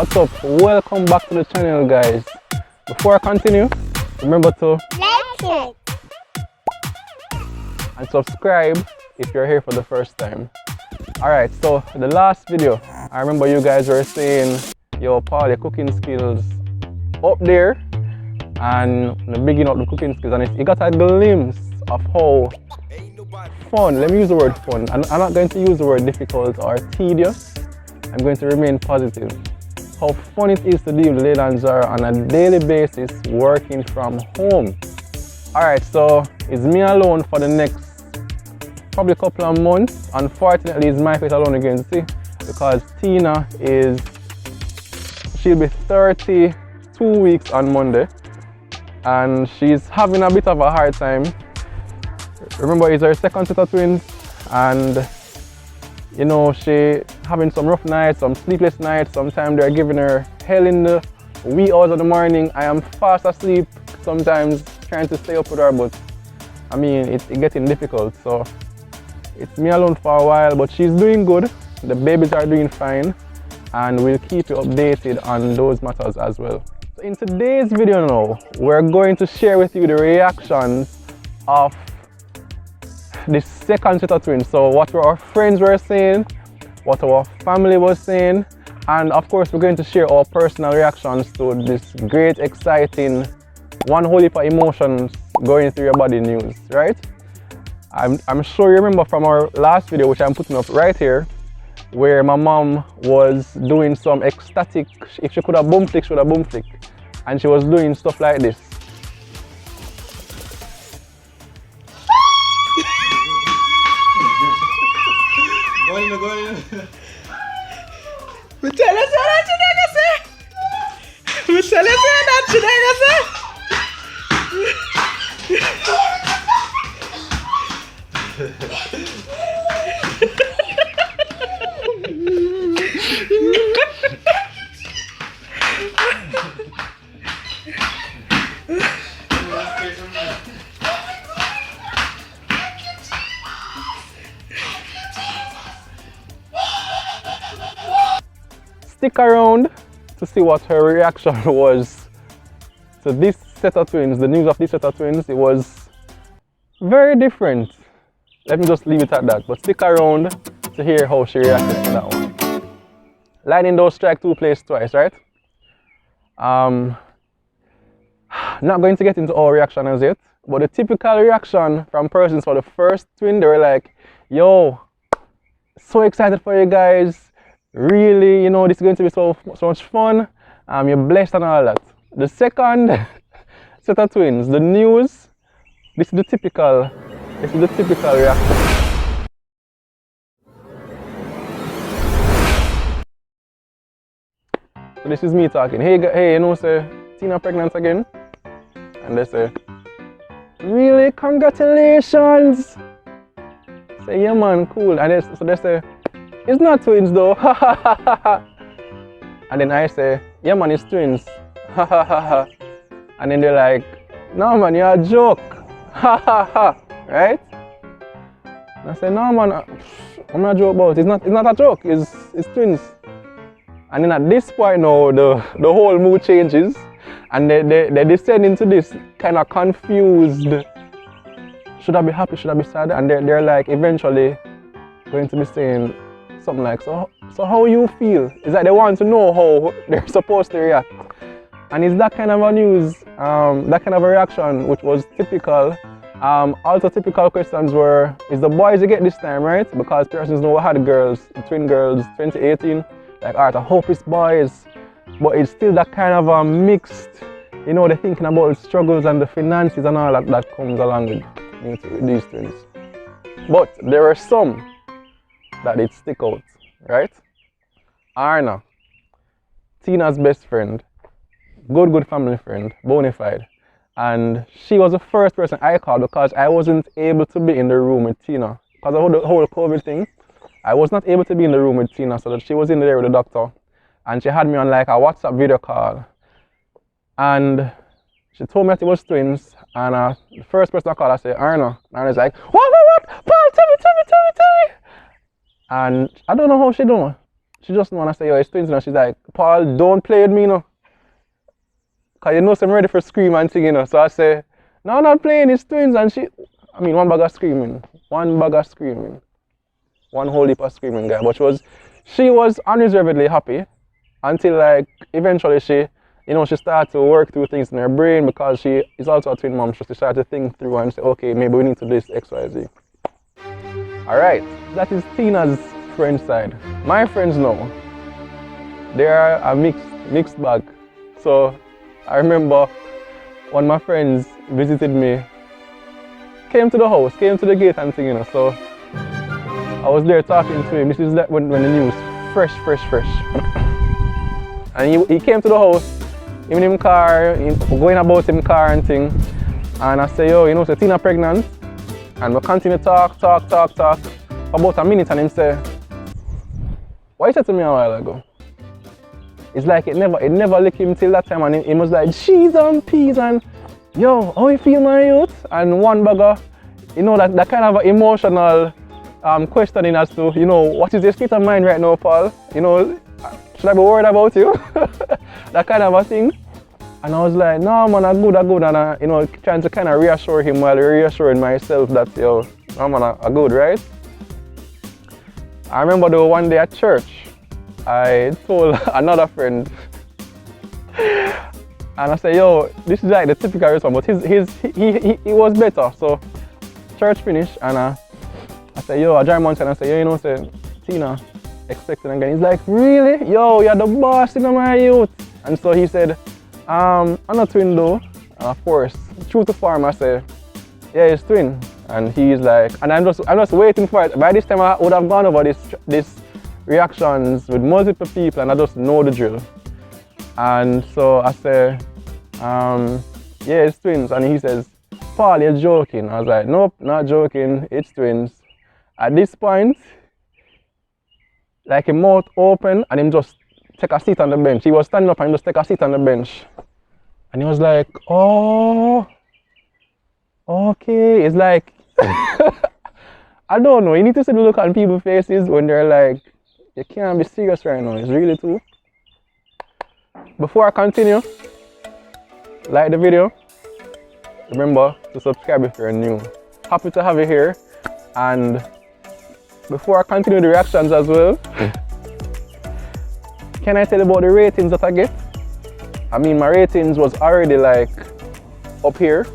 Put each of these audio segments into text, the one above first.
What's up? Welcome back to the channel, guys. Before I continue, remember to like it and subscribe if you're here for the first time. Alright, so the last video, I remember you guys were saying, yo Paul, your cooking skills up there, and the beginning of the cooking skills, and you got a glimpse of how fun, let me use the word fun, and I'm not going to use the word difficult or tedious, I'm going to remain positive. How fun it is to deal with Melon Man on a daily basis working from home. Alright, so it's me alone for the next probably couple of months. Unfortunately, it's my face alone again, see, because Tina she'll be 32 weeks on Monday, and she's having a bit of a hard time. Remember, it's her second set of twins, and you know, she having some rough nights, some sleepless nights. Sometimes they're giving her hell in the wee hours of the morning. I am fast asleep sometimes trying to stay up with her, but I mean, it's getting difficult. So it's me alone for a while, but she's doing good. The babies are doing fine, and we'll keep you updated on those matters as well. So in today's video now, we're going to share with you the reactions of the second set of twins. So what our friends were saying, what our family was saying, and of course we're going to share our personal reactions to this great, exciting, one whole heap of emotions going through your body news, right? I'm sure you remember from our last video, which I'm putting up right here, where my mom was doing some ecstatic, if she could have boom flick, she would have boom flick, and she was doing stuff like this. Go in. Me tell you that today, say. Me tell you that today, say. Stick around to see what her reaction was to this set of twins, the news of this set of twins. It was very different. Let me just leave it at that, but stick around to hear how she reacted to that one. Lightning don't strike two places twice, right? Not going to get into our reaction as yet, but the typical reaction from persons for the first twin, they were like, yo, so excited for you guys. Really, you know, this is going to be so much fun. You're blessed and all that. The second set of twins, the news, this is the typical reaction. So this is me talking. Hey, you know, say Tina pregnant again, and they say, really, congratulations. Say, yeah man, cool. And so they say, it's not twins though, and then I say, yeah man, it's twins, and then they're like, no man, you're a joke, right? And I say, no man, I'm not joking about it. It's not a joke, it's twins. And then at this point now, the whole mood changes, and they descend into this kind of confused, should I be happy, should I be sad? And they're like eventually going to be saying something like, so how you feel? It's like they want to know how they're supposed to react. And it's that kind of a news, that kind of a reaction, which was typical. Also typical questions were, is the boys you get this time, right? Because persons know I had girls, twin girls, 2018. Like, alright, I hope it's boys. But it's still that kind of a mixed, you know, they're thinking about the struggles and the finances and all that comes along with these twins. But there are some that it stick out, right? Arna, Tina's best friend, good family friend, bona fide. And she was the first person I called because I wasn't able to be in the room with Tina. Because of the whole COVID thing, I was not able to be in the room with Tina, so that she was in there with the doctor. And she had me on like a WhatsApp video call. And she told me that it was twins. And the first person I called, I said, Arna. And I was like, what? Paul, tell me. And I don't know how she doing. she just wanna say, yo, it's twins, and she's like, Paul, don't play with me, no. Cause you know I'm ready for scream and thing, you know. So I say, no, I'm not playing, it's twins, and one bag of screaming. One whole heap of screaming, guy. But she was unreservedly happy until like eventually she started to work through things in her brain because she is also a twin mom. So she started to think through and say, okay, maybe we need to do this X, Y, Z. Alright, that is Tina's friend side. My friends know. They are a mixed bag. So I remember one of my friends visited me, came to the house, came to the gate and thing, you know. So I was there talking to him. This is when the news fresh. And he came to the house, in him car, going about him car and thing. And I say, yo, you know, so Tina pregnant. And we continue talk for about a minute, and him say, what you said to me a while ago? It's like it never licked him till that time, and he was like, cheese and peas and yo, how you feel, my youth? And one bagger, you know, that kind of emotional questioning as to, you know, what is your state of mind right now, Paul? You know, should I be worried about you? That kind of a thing. And I was like, no man, I'm good, and I, you know, trying to kind of reassure him while reassuring myself that, yo, no man, I'm good, right? I remember though one day at church, I told another friend, and I said, yo, this is like the typical response, but he was better. So church finished, and I said, yo, I joined Mountain, and I said, yo, you know, say, Tina, expecting again. He's like, really? Yo, you're the boss in my youth. And so he said, I'm not twin though. And of course, true to form, I said, yeah, it's twin. And he's like, and I'm just waiting for it. By this time, I would have gone over this reactions with multiple people, and I just know the drill. And so I say, yeah, it's twins. And he says, Paul, you're joking. I was like, nope, not joking, it's twins. At this point, like his mouth open, and him just take a seat on the bench. He was standing up and just take a seat on the bench. And he was like, oh, okay. It's like, I don't know, you need to see the look on people's faces when they're like, you can't be serious right now, it's really true. Before I continue, like the video, remember to subscribe if you're new. Happy to have you here. And before I continue the reactions as well, can I tell you about the ratings that I get? I mean, my ratings was already like up here.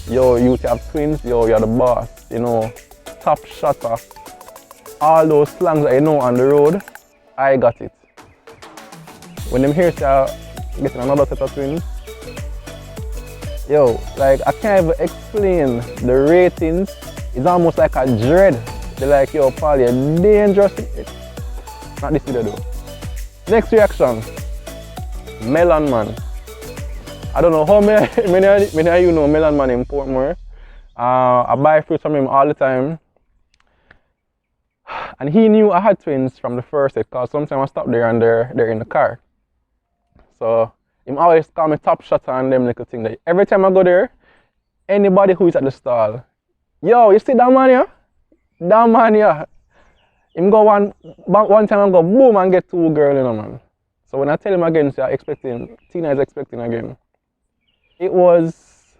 Yo, you have twins, yo, you're the boss, you know, top shotter. All those slangs that you know on the road, I got it. When them here start getting another set of twins, yo, like I can't even explain the ratings. It's almost like a dread. They're like, yo, Paul, you're dangerous. Not this video though. Next reaction, Melon Man. I don't know how many of you know Melon Man in Portmore. I buy fruit from him all the time. And he knew I had twins from the first day because sometimes I stop there and they're in the car. So he always call me top shot and them little thing. That every time I go there, anybody who is at the stall, yo, you see that man here? That man here. Him go one time and go boom and get two girls, you know, man. So when I tell him again, say Tina is expecting again. It was,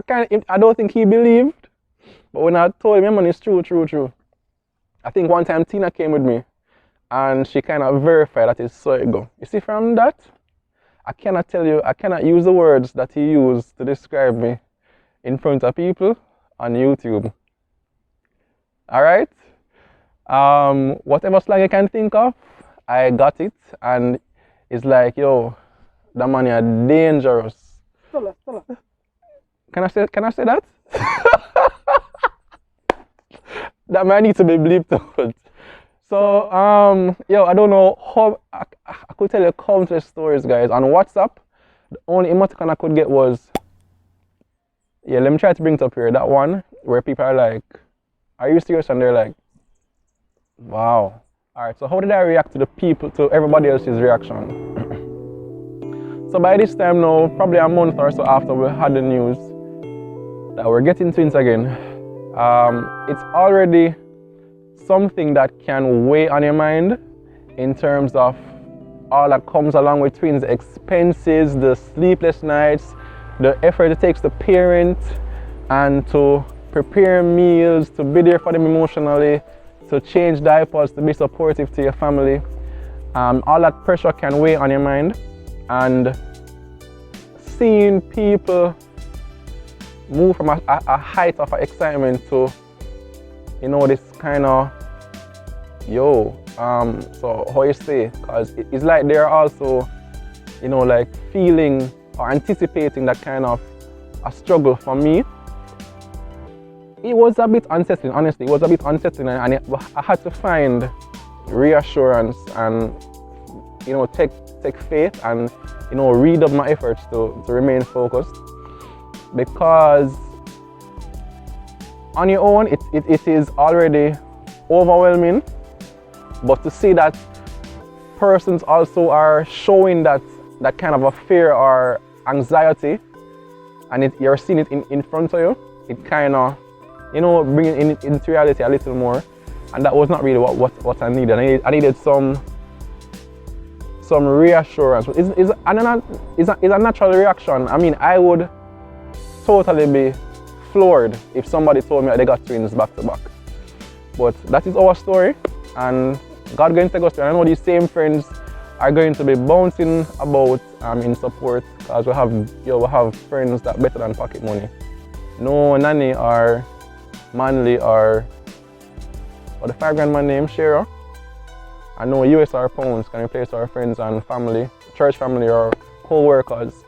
I don't think he believed, but when I told him, man, it's true. I think one time Tina came with me and she kind of verified that it's so it go. You see, from that, I cannot use the words that he used to describe me in front of people on YouTube. Alright? Whatever slang I can think of, I got it, and it's like, yo, that man is dangerous. Can I say that? That man needs to be bleeped out. So, yo, I don't know how, I could tell you countless stories, guys. On WhatsApp, the only emoticon I could get was, yeah, let me try to bring it up here. That one where people are like, are you serious? And they're like, wow. Alright, so how did I react to everybody else's reaction? So by this time now, probably a month or so after we had the news that we're getting twins again, it's already something that can weigh on your mind in terms of all that comes along with twins, the expenses, the sleepless nights, the effort it takes to parent and to prepare meals, to be there for them emotionally, to change diapers, to be supportive to your family. All that pressure can weigh on your mind, and seeing people move from a height of excitement to, you know, this kind of, so how you say, because it's like they're also, you know, like feeling or anticipating that kind of a struggle. For me, it was a bit unsettling, honestly. It was a bit unsettling, and I had to find reassurance and, you know, take faith and, you know, redouble my efforts to remain focused, because on your own it is already overwhelming, but to see that persons also are showing that kind of a fear or anxiety, and you're seeing it in front of you, it kind of, you know, bringing it into reality a little more, and that was not really what I needed. I needed some reassurance. It's a natural reaction. I mean, I would totally be floored if somebody told me that they got twins back to back. But that is our story, and God going to take us there. I know these same friends are going to be bouncing about in support, because we have friends that better than pocket money. No nanny or Manly or the $5 man named Shara. I know US or pounds can replace our friends and family, church family or co-workers.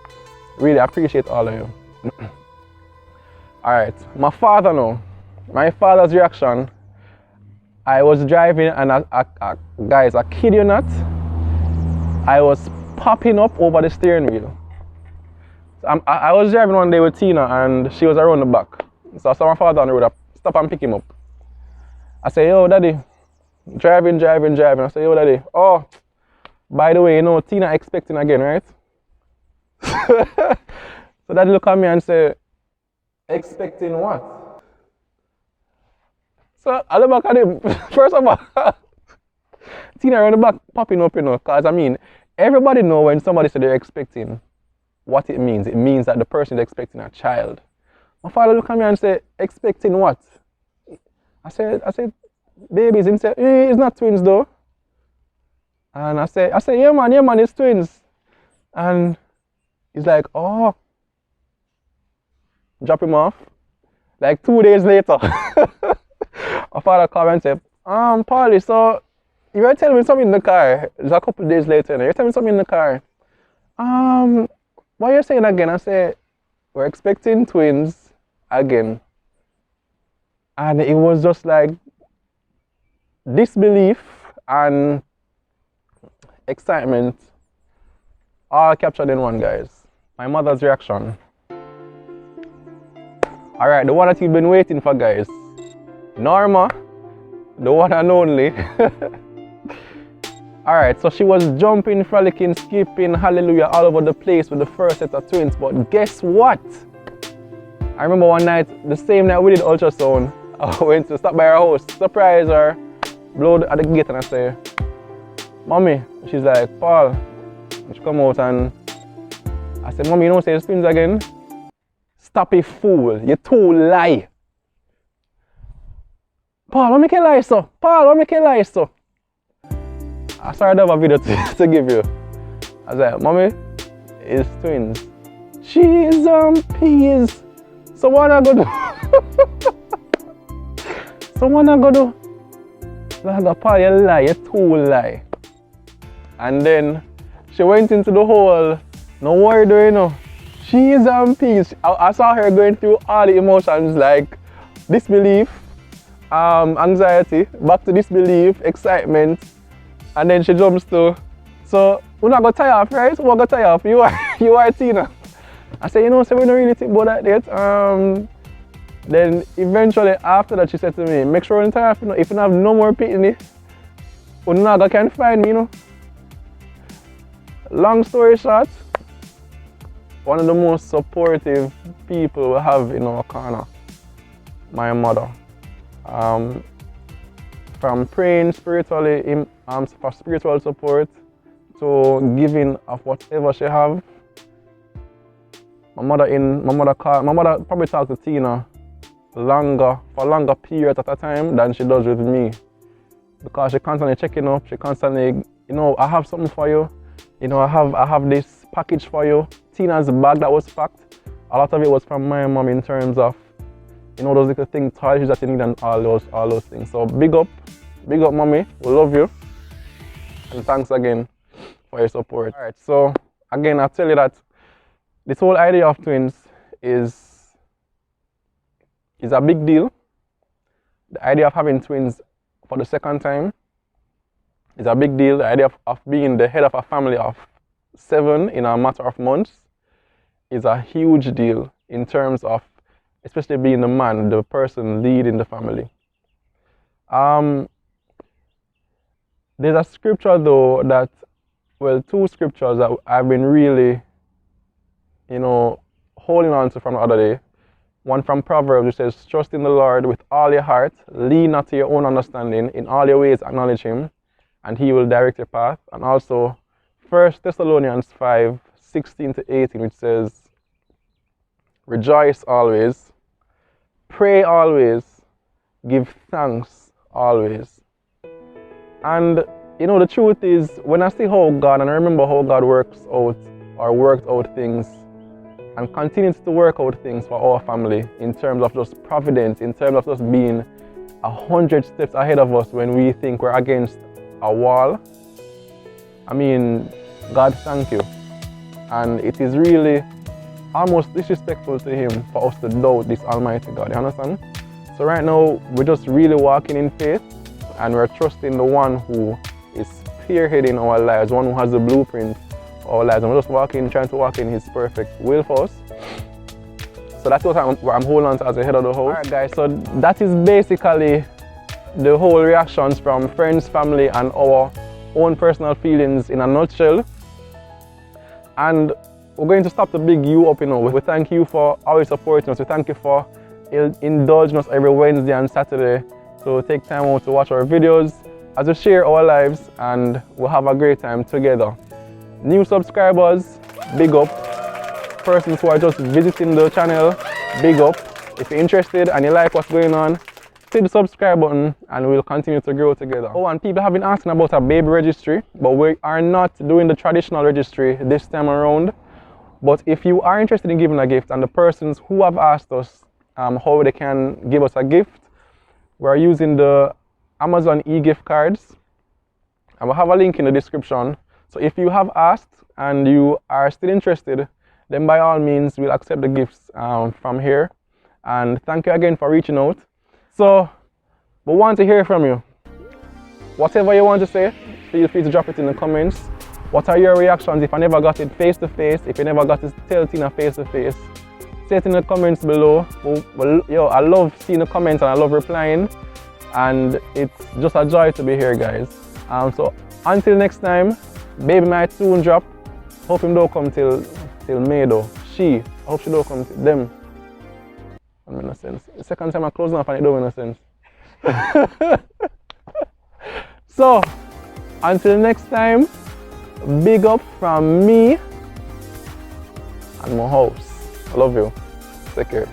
Really appreciate all of you. Alright, my father's reaction. I was driving and guys, I kid you not, I was popping up over the steering wheel. So I was driving one day with Tina and she was around the back. So I saw my father on the road, I stop and pick him up. I say, yo daddy, driving. I say, yo daddy, oh, by the way, you know, Tina expecting again, right? So daddy look at me and say, expecting what? So I look back at him, first of all, Tina around the back popping up, you know, because I mean, everybody know when somebody said they're expecting what it means. It means that the person is expecting a child. My father look at me and say, expecting what? I said, babies. He said, it's not twins though. And I say, yeah man, it's twins. And he's like, oh. Drop him off. Like 2 days later, my father called me and said, Paulie, so you were telling me something in the car. It's a couple of days later, you're telling me something in the car. What are you saying again? I said, we're expecting twins again. And it was just like disbelief and excitement all captured in one, guys. My mother's reaction. Alright, the one that you've been waiting for, guys. Norma, the one and only. Alright, so she was jumping, frolicking, skipping, hallelujah, all over the place with the first set of twins. But guess what? I remember one night, the same night we did ultrasound, I went to stop by her house, surprise her, blow at the gate, and I say, Mommy. She's like, Paul. And she come out and I said, Mommy, you don't say the twins again? Stop it, fool. You too lie. Paul, what make you lie so? Paul, what make you lie so? I started to have a video to give you. I was like, Mommy, it's twins. Cheese and peas. So what I go do? So what I go do? I go, Paul, you lie, you too lie. And then she went into the hole. No worry, you know. Cheese and peas. I saw her going through all the emotions like disbelief, anxiety, back to disbelief, excitement, and then she jumps to, so we're not gonna tie off, right? We're gonna tie off. You are Tina. I said, you know, so we don't really think about that yet. Then eventually after that she said to me, make sure you tie off, you know, if you don't have no more pitney, you not can find me, you know. Long story short, one of the most supportive people we have in our corner, my mother. from praying spiritually for spiritual support to giving of whatever she have. My mother probably talked to Tina for longer periods at a time than she does with me. Because she constantly checking up, she constantly, I have something for you. I have this package for you. Tina's bag that was packed, a lot of it was from my mom in terms of, those little things, toys that you need and all those things. So big up mommy, we love you. And thanks again for your support. Alright, so again, I'll tell you that this whole idea of twins is a big deal. The idea of having twins for the second time is a big deal. The idea of being the head of a family of 7 in a matter of months is a huge deal in terms of especially being the man, the person leading the family. There's a scripture though that, well, 2 scriptures that I've been really, holding on to from the other day. One from Proverbs, which says, trust in the Lord with all your heart, lean not to your own understanding, in all your ways acknowledge him, and he will direct your path. And also 1 Thessalonians 5:16-18, which says, rejoice always, pray always, give thanks always. And the truth is, when I see how God, and I remember how God worked out things and continues to work out things for our family in terms of just providence, in terms of just being 100 steps ahead of us when we think we're against a wall. I mean, God, thank you. And it is really almost disrespectful to him for us to doubt this Almighty God, you understand? So right now, we're just really walking in faith and we're trusting the one who is spearheading our lives, one who has the blueprint for our lives, and we're just trying to walk in his perfect will for us. So that's what I'm holding on to as the head of the house. Alright guys, so that is basically the whole reactions from friends, family, and our own personal feelings in a nutshell. And we're going to stop to big you up, We thank you for always supporting us. We thank you for indulging us every Wednesday and Saturday to take time out to watch our videos as we share our lives, and we'll have a great time together. New subscribers, big up. Persons who are just visiting the channel, big up. If you're interested and you like what's going on, hit the subscribe button and we'll continue to grow together. Oh, and people have been asking about a baby registry, but we are not doing the traditional registry this time around. But if you are interested in giving a gift, and the persons who have asked us how they can give us a gift, we're using the Amazon e-gift cards, and we'll have a link in the description. So if you have asked and you are still interested, then by all means we'll accept the gifts from here. And thank you again for reaching out. So we want to hear from you. Whatever you want to say, feel free to drop it in the comments. What are your reactions if I never got it face to face, if you never got to tell Tina face to face? Say it in the comments below. Well, I love seeing the comments and I love replying. And it's just a joy to be here, guys. So until next time, baby might soon drop. Hope him don't come till May though. I hope she don't come till them. I mean, in a sense. The second time I close off and it don't make no sense. So until next time, big up from me and my house. I love you. Take care.